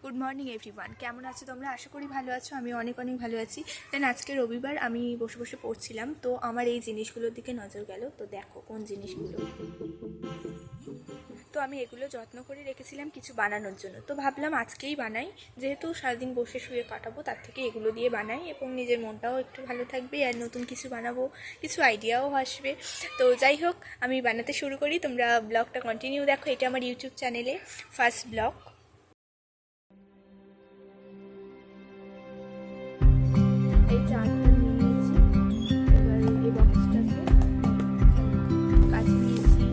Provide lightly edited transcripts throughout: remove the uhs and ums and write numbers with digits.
Good morning everyone, কেমন আছো তোমরা? আশা করি ভালো আছো। আমি অনেক ভালো আছি। দেন আজকে রবিবার, আমি বসে বসে পড়ছিলাম, তো আমার এই জিনিসগুলোর দিকে নজর গেল। তো দেখো কোন জিনিসগুলো। তো আমি এগুলো যত্ন করে রেখেছিলাম কিছু বানানোর জন্য। তো ভাবলাম আজকেই বানাই, যেহেতু সারাদিন বসে শুয়ে কাটাবো, তার থেকে এগুলো দিয়ে বানাই এবং নিজের মনটাও একটু ভালো থাকবে আর নতুন কিছু বানাবো, কিছু আইডিয়াও আসবে। তো যাই হোক, আমি বানাতে শুরু করি। তোমরা ব্লগটা কন্টিনিউ দেখো। এটা আমার ইউটিউব চ্যানেলে ফার্স্ট ব্লগ। এই চারটা নিয়ে নিয়েছি। এবার এই বক্সটাকে কাছে নিয়েছি।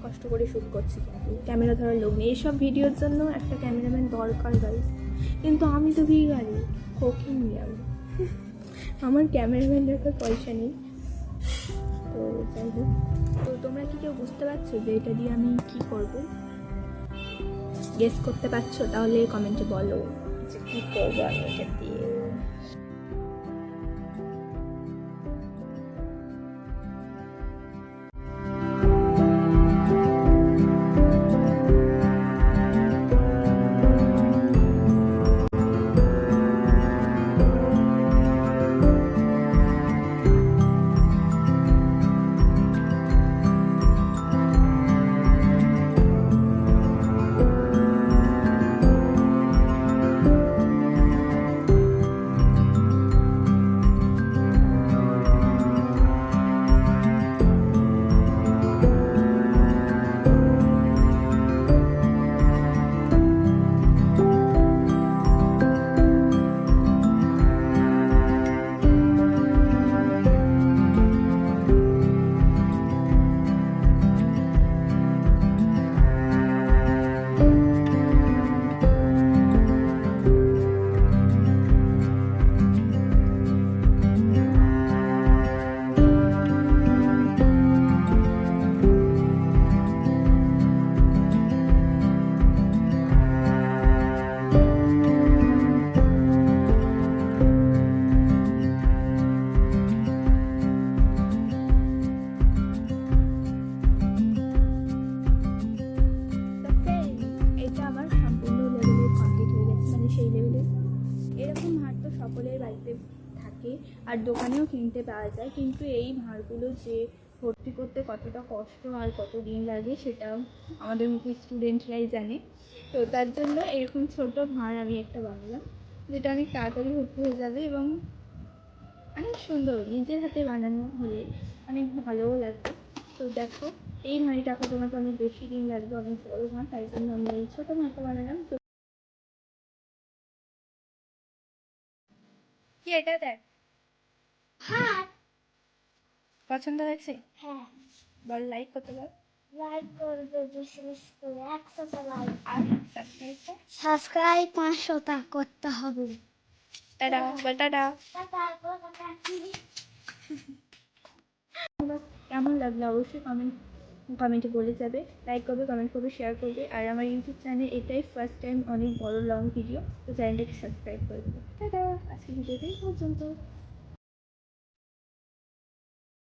কষ্ট করে শ্যুট করছি, কিন্তু ক্যামেরা ধরার লোক নেই। এইসব ভিডিওর জন্য একটা ক্যামেরাম্যান দরকার গাইস, কিন্তু আমি তো ভিখারি, কোকিং আমি। আমার ক্যামেরাম্যান রাখার পয়সা নেই। তো যাই হোক, তো তোমরা কি কেউ বুঝতে পারছো যে এটা দিয়ে আমি কি করব? গেস করতে পারছো? তাহলে কমেন্টে বলো যে কী করবো আমি এটা দিয়ে। সকলের বাড়িতে থাকে আর দোকানেও কিনতে পাওয়া যায়, কিন্তু এই ভাঁড়গুলো যে ভর্তি করতে কতটা কষ্ট আর কত দিন লাগে সেটা আমাদের মতো স্টুডেন্টরাই জানে। তো তার জন্য এরকম ছোট ভাঁড় আমি একটা বানালাম, যেটা অনেক তাড়াতাড়ি ভর্তি হয়ে যাবে এবং অনেক সুন্দর। নিজের হাতে বানানো হলে অনেক ভালোও লাগবে। তো দেখো, এই ভাঁড়িটাকে তোমাকে অনেক বেশি দিন লাগবে, অনেক বড় ভাঁড়, তাই জন্য আমি এই ছোটো ভাঁড়টা বানালাম। তো কি এটা দেখ, হ্যাঁ পছন্দ হয়েছে? হ্যাঁ বল লাইক করতে বল। লাইক করবে, বেশি বেশি করে 100টা লাইক আর সাবস্ক্রাইব কর। সাবস্ক্রাইব 500টা করতে হবে। টাটা বল, টাটা। কেমন লাগলো অবশ্যই কমেন্টে বলে যাবে। লাইক করবে, কমেন্ট করবে, শেয়ার করবে। আর আমার ইউটিউব চ্যানেল এটাই ফার্স্ট টাইম অনেক বড় লং ভিডিও, তো চ্যানেলটাকে সাবস্ক্রাইব করে দেবে। টাটা, আজকে ভিডিওটাই পর্যন্ত।